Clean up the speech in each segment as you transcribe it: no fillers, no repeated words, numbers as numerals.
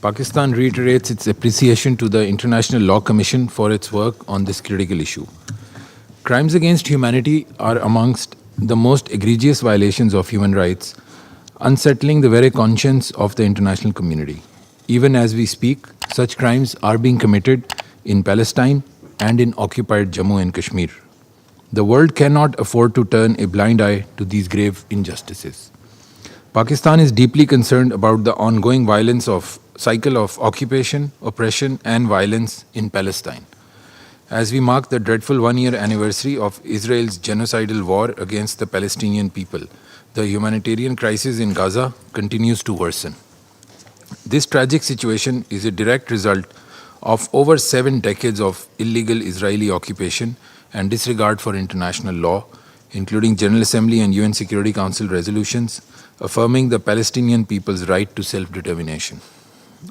Pakistan reiterates its appreciation to the International Law Commission for its work on this critical issue. Crimes against humanity are amongst the most egregious violations of human rights, unsettling the very conscience of the international community. Even as we speak, such crimes are being committed in Palestine and in occupied Jammu and Kashmir. The world cannot afford to turn a blind eye to these grave injustices. Pakistan is deeply concerned about the ongoing cycle of occupation, oppression, and violence in Palestine. As we mark the dreadful one-year anniversary of Israel's genocidal war against the Palestinian people, the humanitarian crisis in Gaza continues to worsen. This tragic situation is a direct result of over 7 decades of illegal Israeli occupation and disregard for international law, including General Assembly and UN Security Council resolutions affirming the Palestinian people's right to self-determination.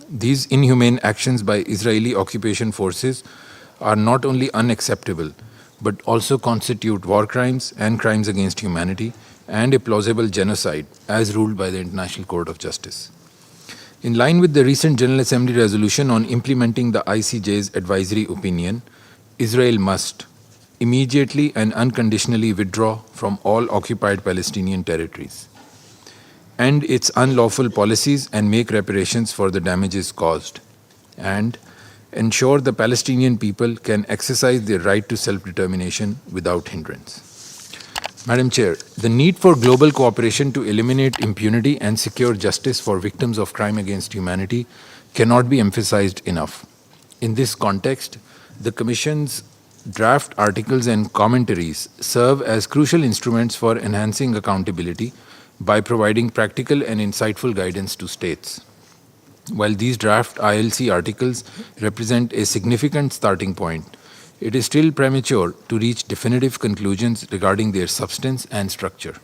These inhumane actions by Israeli occupation forces are not only unacceptable, but also constitute war crimes and crimes against humanity and a plausible genocide as ruled by the International Court of Justice. In line with the recent General Assembly resolution on implementing the ICJ's advisory opinion, Israel must immediately and unconditionally withdraw from all occupied Palestinian territories, end its unlawful policies and make reparations for the damages caused, and ensure the Palestinian people can exercise their right to self-determination without hindrance. Madam Chair, the need for global cooperation to eliminate impunity and secure justice for victims of crime against humanity cannot be emphasized enough. In this context, the Commission's draft articles and commentaries serve as crucial instruments for enhancing accountability by providing practical and insightful guidance to states. While these draft ILC articles represent a significant starting point, it is still premature to reach definitive conclusions regarding their substance and structure.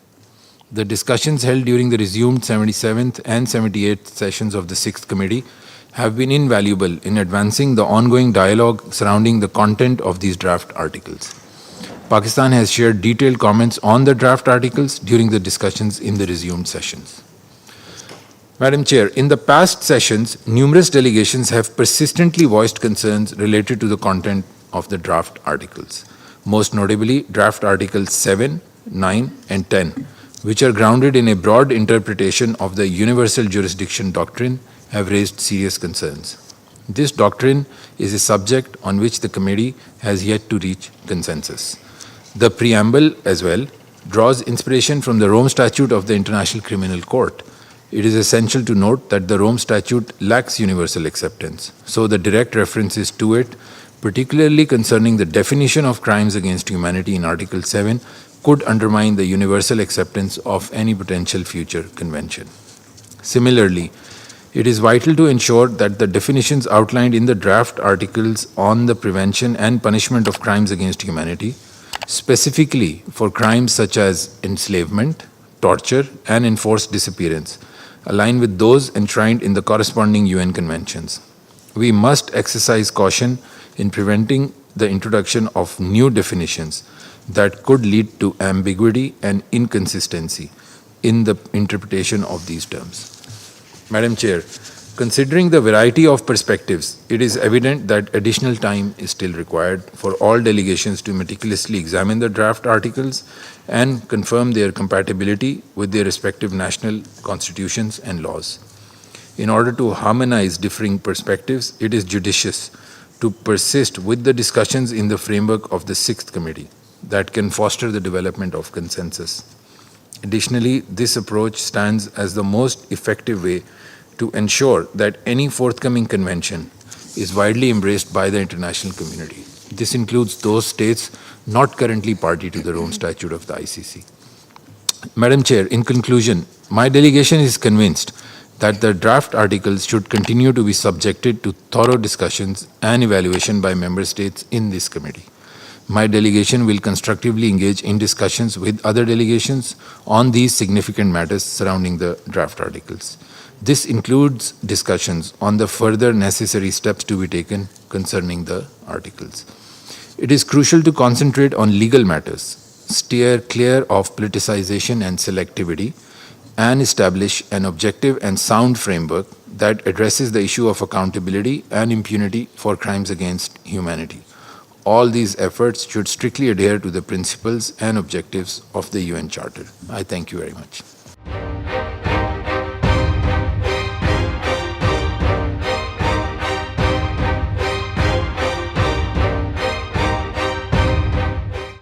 The discussions held during the resumed 77th and 78th sessions of the 6th Committee have been invaluable in advancing the ongoing dialogue surrounding the content of these draft articles. Pakistan has shared detailed comments on the draft articles during the discussions in the resumed sessions. Madam Chair, in the past sessions, numerous delegations have persistently voiced concerns related to the content of the draft articles, most notably draft Articles 7, 9, and 10, which are grounded in a broad interpretation of the universal jurisdiction doctrine, have raised serious concerns. This doctrine is a subject on which the committee has yet to reach consensus. The preamble, as well, draws inspiration from the Rome Statute of the International Criminal Court. It is essential to note that the Rome Statute lacks universal acceptance, so the direct references to it, particularly concerning the definition of crimes against humanity in Article 7, could undermine the universal acceptance of any potential future convention. Similarly, it is vital to ensure that the definitions outlined in the draft articles on the prevention and punishment of crimes against humanity, specifically for crimes such as enslavement, torture, and enforced disappearance, align with those enshrined in the corresponding UN conventions. We must exercise caution in preventing the introduction of new definitions that could lead to ambiguity and inconsistency in the interpretation of these terms. Madam Chair, considering the variety of perspectives, it is evident that additional time is still required for all delegations to meticulously examine the draft articles and confirm their compatibility with their respective national constitutions and laws. In order to harmonize differing perspectives, it is judicious to persist with the discussions in the framework of the 6th Committee that can foster the development of consensus. Additionally, this approach stands as the most effective way to ensure that any forthcoming convention is widely embraced by the international community. This includes those states not currently party to the Rome Statute of the ICC. Madam Chair, in conclusion, my delegation is convinced that the draft articles should continue to be subjected to thorough discussions and evaluation by member states in this committee. My delegation will constructively engage in discussions with other delegations on these significant matters surrounding the draft articles. This includes discussions on the further necessary steps to be taken concerning the articles. It is crucial to concentrate on legal matters, steer clear of politicization and selectivity, and establish an objective and sound framework that addresses the issue of accountability and impunity for crimes against humanity. All these efforts should strictly adhere to the principles and objectives of the UN Charter. I thank you very much.